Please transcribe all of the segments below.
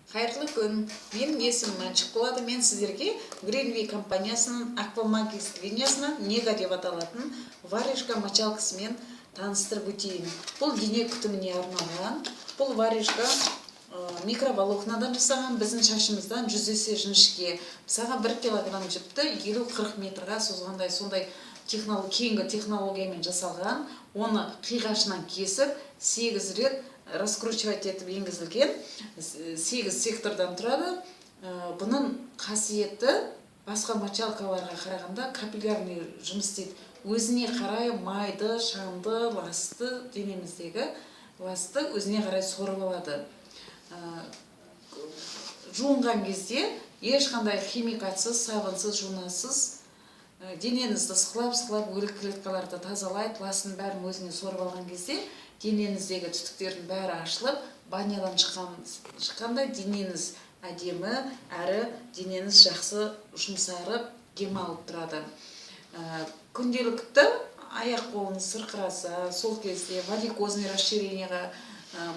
Қайырлы күн. Менің есімім Мәншүк болады. Мен сіздерге Greenway компаниясының Аквамагис линиясынан нега деп аталатын варежка мочалкасымен таныстырып өтейін. Бұл дене күтіміне арналған. Бұл варежка микроволокнадан жасаған, біздің шашымыздан 100 есе жіңішке. Мысалға 1 килограмм жіпті 50-40 метрға созғандай сондай кейінгі технологиямен жасалған. Оны қиғашынан кесіп 8 рет раскручивать етіп енгізілген, 8 сектордан тұрады. Бұның қасиеті басқа мочалкаларға қарағанда капиллярный жұмыс істейді. Өзіне қарай майды, шаңды, ласты, денеміздегі ласты өзіне қарай сорып алады. Жуынған кезде ешқандай химикатсыз, сабынсыз, жуынасыз денеңізді сықлап өлік клеткаларды тазалайды, ластың бәрін өзіне сорып алған кезде денеңіздегі түтіктердің бәрі ашылып, банядан шыққанда денеңіз әдемі, әрі денеңіз жақсы жұмсарып, демалып тұрады. Күнделікті аяқ қолыңыз сырқыраса, сол кезде варикозный расширениеға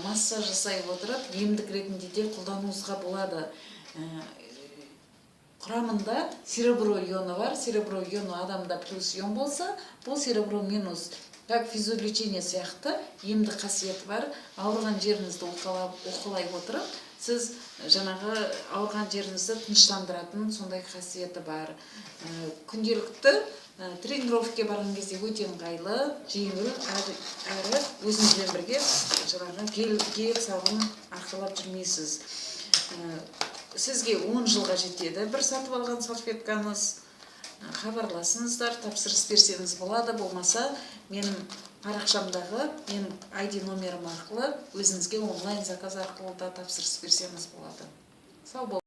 массаж жасай отырып, емдік ретінде де қолдануыңызға болады. Құрамында серебро ионы бар. Серебро ионы адамда плюс ион болса, бұл серебро минус. Как физиолечение сияқты емдік қасиеті бар. Ауырған жеріңізді оқылай отырып, сіз жаңағы ауырған жеріңізді тыныштандыратын сондай қасиеті бар. Күнделікті тренировке барған кезде өте ыңғайлы, жеңіл әрі өзіңізбен бірге жаңағы гель сабын арқалап жүрмейсіз. Сізге 10 жылға жетеді бір сатып алған салфеткаңыз. Хабарласыңыздар, тапсырыс берсеңіз болады, болмаса менің парақшамдағы менің ID номерім арқылы өзіңізге онлайн заказ арқылы да тапсырыс берсеңіз болады. Сау болыңыз.